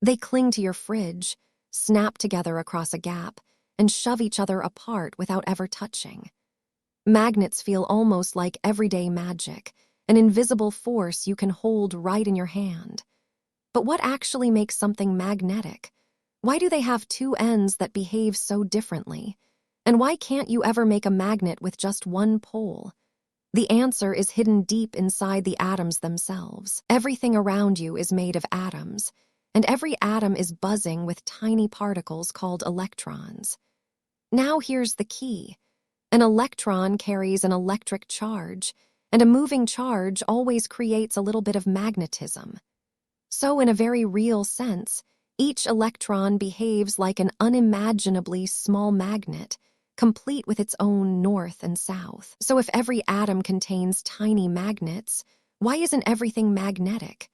They cling to your fridge, snap together across a gap, and shove each other apart without ever touching. Magnets feel almost like everyday magic, an invisible force you can hold right in your hand. But what actually makes something magnetic? Why do they have two ends that behave so differently? And why can't you ever make a magnet with just one pole? The answer is hidden deep inside the atoms themselves. Everything around you is made of atoms, and every atom is buzzing with tiny particles called electrons. Now here's the key. An electron carries an electric charge, and a moving charge always creates a little bit of magnetism. So in a very real sense, each electron behaves like an unimaginably small magnet, complete with its own north and south. So if every atom contains tiny magnets, why isn't everything magnetic?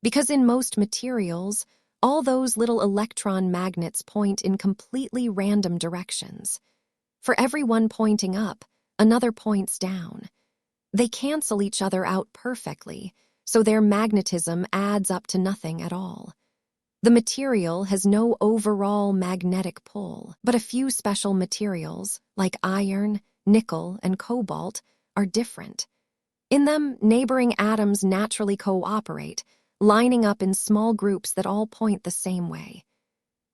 Because in most materials, all those little electron magnets point in completely random directions. For every one pointing up, another points down. They cancel each other out perfectly, so their magnetism adds up to nothing at all. The material has no overall magnetic pull, but a few special materials, like iron, nickel, and cobalt, are different. In them, neighboring atoms naturally cooperate, lining up in small groups that all point the same way.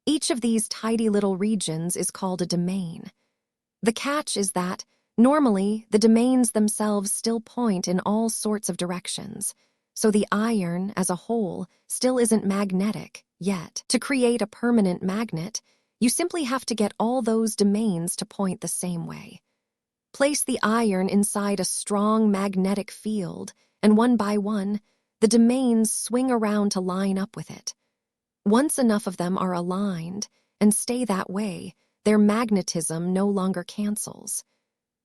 Each of these tidy little regions is called a domain. The catch is that, normally, the domains themselves still point in all sorts of directions, so the iron, as a whole, still isn't magnetic, yet. To create a permanent magnet, you simply have to get all those domains to point the same way. Place the iron inside a strong magnetic field, and one by one, the domains swing around to line up with it. Once enough of them are aligned, and stay that way, their magnetism no longer cancels.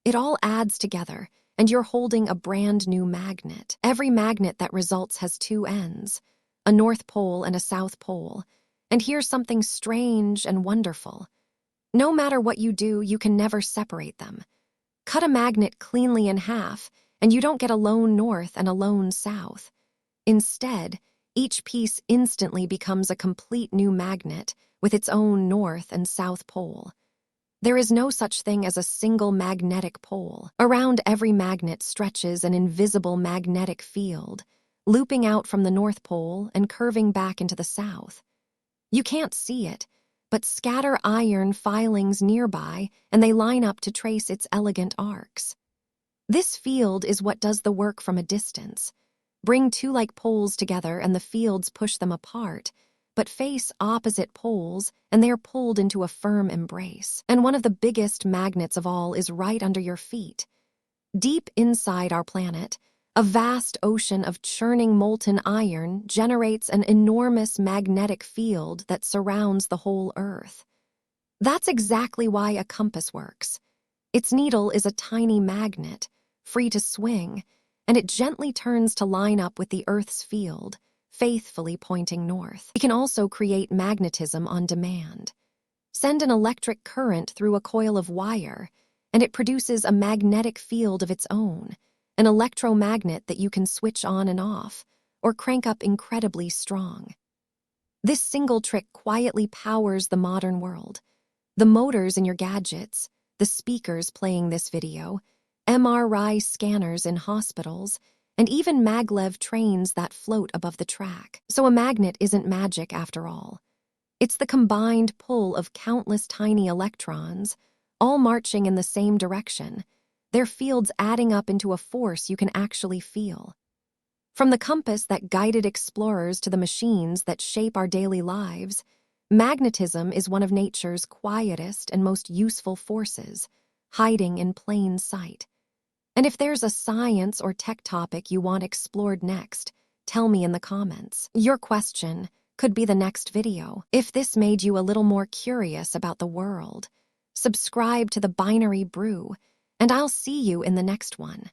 It all adds together, and you're holding a brand new magnet. Every magnet that results has two ends, a north pole and a south pole. And here's something strange and wonderful. No matter what you do, you can never separate them. Cut a magnet cleanly in half, and you don't get a lone north and a lone south. Instead, each piece instantly becomes a complete new magnet with its own north and south pole. There is no such thing as a single magnetic pole. Around every magnet stretches an invisible magnetic field, looping out from the North Pole and curving back into the south. You can't see it, but scatter iron filings nearby and they line up to trace its elegant arcs. This field is what does the work from a distance. Bring two like poles together and the fields push them apart, but face opposite poles and they're pulled into a firm embrace. And one of the biggest magnets of all is right under your feet. Deep inside our planet, a vast ocean of churning molten iron generates an enormous magnetic field that surrounds the whole Earth. That's exactly why a compass works. Its needle is a tiny magnet, free to swing, and it gently turns to line up with the Earth's field, faithfully pointing north. We can also create magnetism on demand. Send an electric current through a coil of wire, and it produces a magnetic field of its own, an electromagnet that you can switch on and off, or crank up incredibly strong. This single trick quietly powers the modern world. The motors in your gadgets, the speakers playing this video, MRI scanners in hospitals, and even maglev trains that float above the track. So a magnet isn't magic after all. It's the combined pull of countless tiny electrons, all marching in the same direction, their fields adding up into a force you can actually feel. From the compass that guided explorers to the machines that shape our daily lives, magnetism is one of nature's quietest and most useful forces, hiding in plain sight. And if there's a science or tech topic you want explored next, tell me in the comments. Your question could be the next video. If this made you a little more curious about the world, subscribe to the Binary Brew, and I'll see you in the next one.